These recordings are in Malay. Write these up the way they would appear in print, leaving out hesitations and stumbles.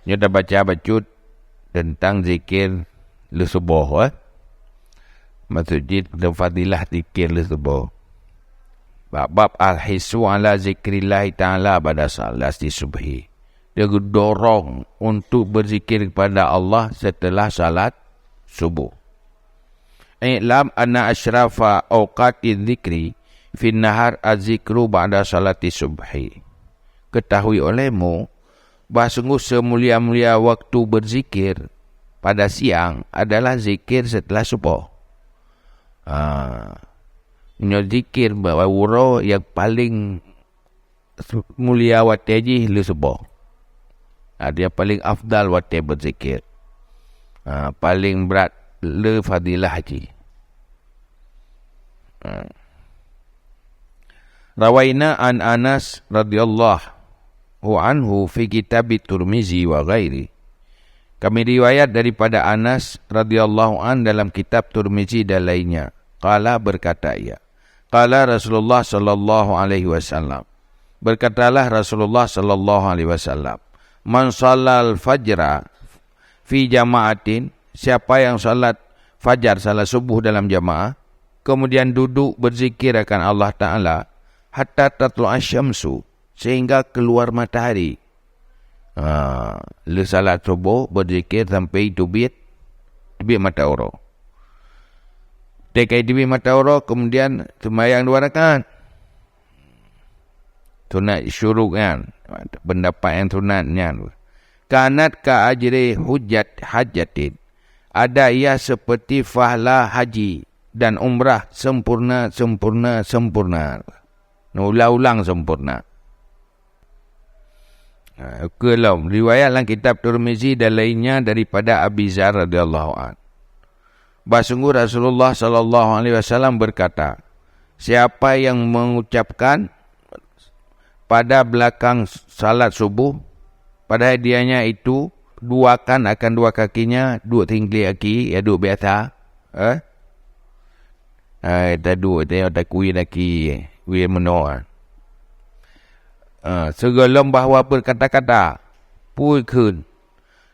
Nyo dah baca bacut tentang zikir le subuh. Maksudnya tentang fadilah zikir le subuh. Bab al-hisu ala zikrillah ta'ala pada salat di subhi. Dia dorong untuk berzikir kepada Allah setelah salat subuh. I'lam anna asyrafa awqati dzikri fi nahar az-zikru ba'da salati subhi. Ketahui olehmu bahawa sungguh semulia-mulia waktu berzikir pada siang adalah zikir setelah subuh. Zikir bahawa yang paling mulia waktu haji le subuh. Dia paling afdal waktu berzikir. Paling berat le fadilah haji. Rawaina an Anas radhiyallahu anhu fi kitab Tirmizi wa ghairi. Kami riwayat daripada Anas radhiyallahu an dalam kitab Tirmizi dan lainnya. Qala berkata ia. Qala Rasulullah sallallahu alaihi wasallam. Berkatalah Rasulullah sallallahu alaihi wasallam. Man shallal fajra fi jama'atin, siapa yang salat fajar, salat subuh dalam jamaah, kemudian duduk berzikir akan Allah Ta'ala hatta tatlu'a syamsu, sehingga keluar matahari. Le salat subuh berzikir sampai terbit matahari. Tekai terbit matahari, kemudian sembahyang 2 rakaat. Sunat syuruk kan, pendapat yang sunatnya. Kanat ka ajri hujjat hajatin, ada ia seperti fahla haji dan umrah sempurna. Ulang-ulang sempurna. Kalau riwayat dalam kitab Tirmizi dan lainnya daripada Abi Zar radhiyallahu an. Sungguh Rasulullah sallallahu alaihi wasallam berkata, siapa yang mengucapkan pada belakang salat subuh, pada hadiahnya itu duakan akan 2 kakinya, 2 tinggi kaki, ya 2 biasa. Tadu tak kui laki, kui menor. Segelom bahawa berkata-kata, pui kun,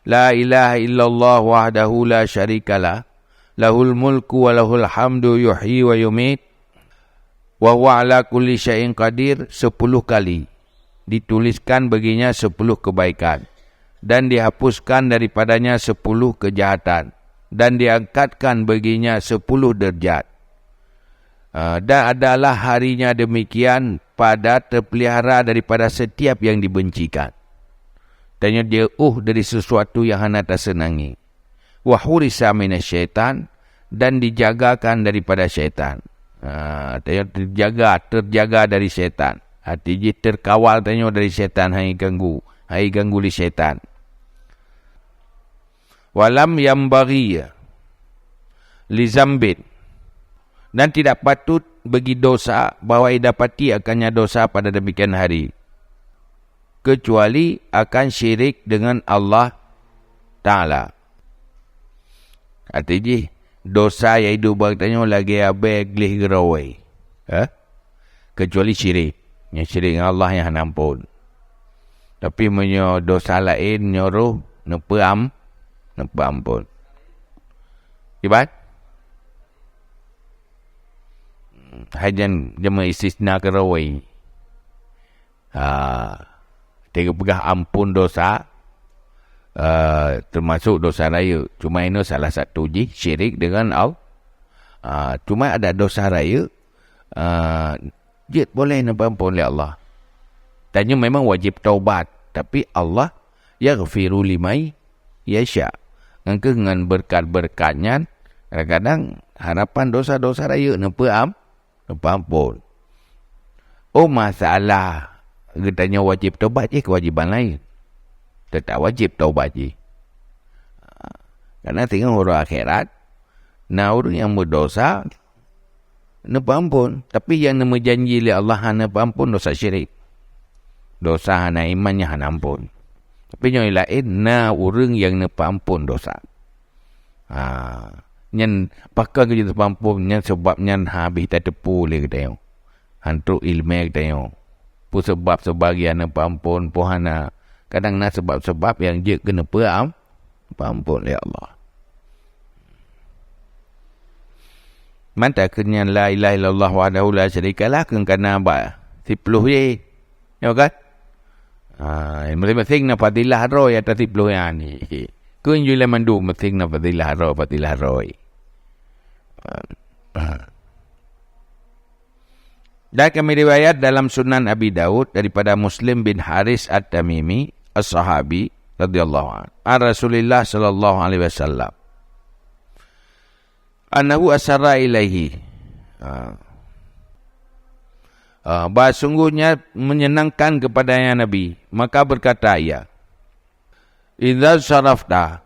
la ilaha illallah wahdahu la syarikalah, lahul mulku wa lahul hamdu yuhyi wa yumit, wa huwa ala kulli syai'in qadir 10 kali. Dituliskan baginya 10 kebaikan. Dan dihapuskan daripadanya 10 kejahatan. Dan diangkatkan baginya 10 derajat. Dan adalah harinya demikian pada terpelihara daripada setiap yang dibencikan. Tanya dia dari sesuatu yang hendak tersenangi. Wahurisa minasyaitan, dan dijagakan daripada syaitan. Terjaga dari syaitan. Artinya terkawal tanya dari syaitan, hai ganggu li syaitan. Walam yambaghi li zambin, dan tidak patut bagi dosa bahawa ia dapati akannya dosa pada demikian hari, kecuali akan syirik dengan Allah Ta'ala. Artinya dosa yang hidup bertanya lagi abai glih gerawai. Kecuali syirik. Yang syirik dengan Allah yang ampun. Tapi punya dosa lain nyuruh nempa ampun. Ibat? Hajan jema istisna gerawai. Tiga pegah ampun dosa. Termasuk dosa raya. Cuma ini salah satu syirik dengan Allah. Cuma ada dosa raya, boleh nampak oleh Allah. Tanya memang wajib taubat, tapi Allah yaghfiru limai yasha. Dengan berkat-berkatnya, kadang-kadang harapan dosa-dosa raya nampak ampun. Masalah katanya wajib taubat kewajiban lain. Tetap wajib taubat je. Karena tengok orang akhirat, orang yang berdosa, nampak ampun. Tapi yang nama janji oleh Allah, nampak ampun dosa syirik. Dosa hana imannya hana ampun. Tapi yang lain, orang yang nampak ampun dosa. Yang pakai kerja nampak ampun, yang sebabnya habis tak tepu oleh kita. Hantuk ilmu kita. Pun sebab sebagian nampak ampun, pun hana Kadang nak sebab-sebab yang je kena faham. Ampun ya Allah. Manta kenya la ilaha illallah wahdahu la syarikalah kena ba 10 ye. Ya kan? Masing-masing na fadilah roy atas 10 yang ni. Kun jula mandu masing na fadilah roy. Dan kami riwayat dalam Sunan Abi Daud daripada Muslim bin Haris At-Tamimi as-sahabi radhiyallahu anhu an Rasulillah sallallahu alaihi wasallam annahu asarra ilaihi sungguhnya menyenangkan kepadanya Nabi, maka berkata ia, idza sarafta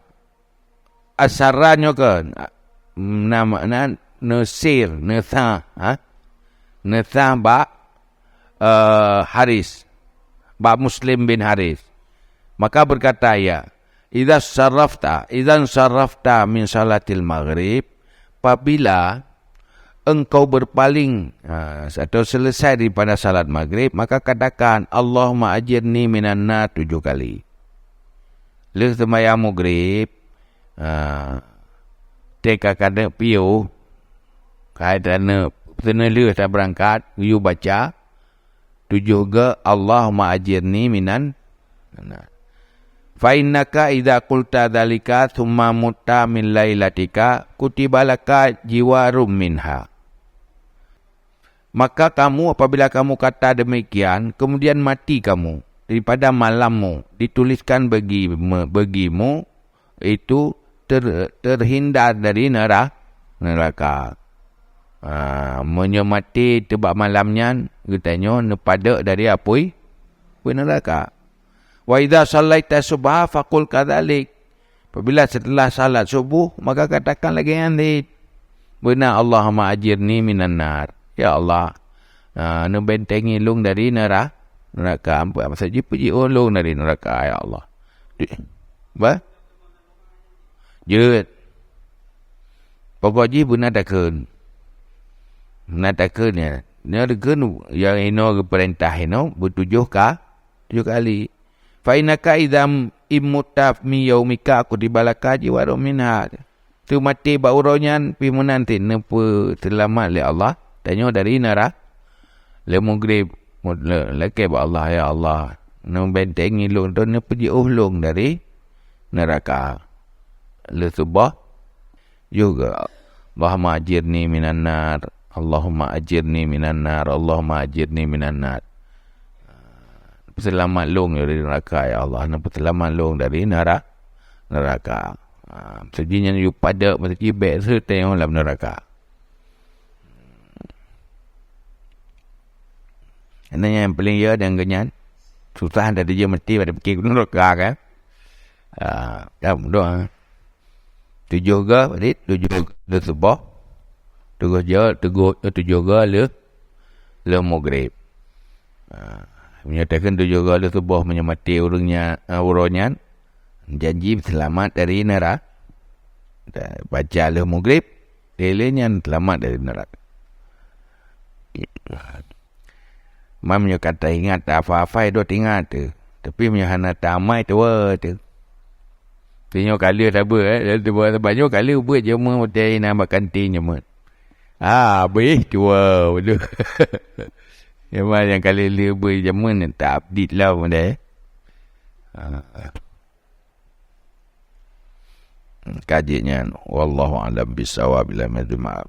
asarranyo kan nama nasir natha natha ba Haris ba Muslim bin Haris, maka berkata ia, idzan sarafta min salatil maghrib, apabila engkau berpaling atau selesai daripada salat maghrib, maka katakan Allahumma ajirni minan nar 7 kali. Lepas sembahyang maghrib teka kada piu kadana senela tak berangkat you baca 7 ga Allahumma ajirni minan nar. Fa innaka idza qulta dzalika thumma mutta min lailatika kutiba laka jiwarum minha. Maka kamu apabila kamu kata demikian, kemudian mati kamu daripada malammu, dituliskan bagimu itu terhindar dari neraka. Menyemati tebak malamnya katanya nepada dari apoi neraka. Wa idza sallaita subha faqul kadzalik. Apabila setelah salat subuh, maka katakan lagi yang ni, benar Allahumma ajirni minan nar. Ya Allah, bentengi lung dari neraka. Maksud puji ulung dari neraka ya Allah. Ba? Jut. Pokoknya benar takun. Benar takun ya. Benar takun yang ino perintah ino bertujuh kali. Fa innaka idzam immutaf mi yaumika kudibalaka jiwarum minha. Tu mati bauronyan pi menanti nepu selamat le Allah. Tanya dari neraka. Le maghrib leke ba Allah ya Allah. No bentengi lung tu nepu ji ulung dari neraka. Le subah juga Allahumma ajirni minan nar. Allahumma ajirni minan nar. Allahumma ajirni minan nar. Selamat long dari neraka ya Allah. Nampak selamat long dari neraka. Sejinya you pada masa cibek serta yang dalam neraka. Ini yang paling ya dan kenyan. Susah dari dia mesti pada fikir neraka kan. Ya mudah. 7 ga balik 7 ga subuh. 7 ga le maghrib. Menyatakan 7 kali subuh menyemati urangnya janji selamat dari neraka. Baca le maghrib lelenya selamat dari neraka. Mamnya kata ingat apa-apa itu ingat tu. Tapi menyahana tamai tu tu. Tinyo kali tak ber banyak kali buat je mo hotel nak kantin je mo. Habis tua betul. Yang kali lebih zaman tak update lah pun dah. Kajinya wallahu a'lam bissawab, bila maaf.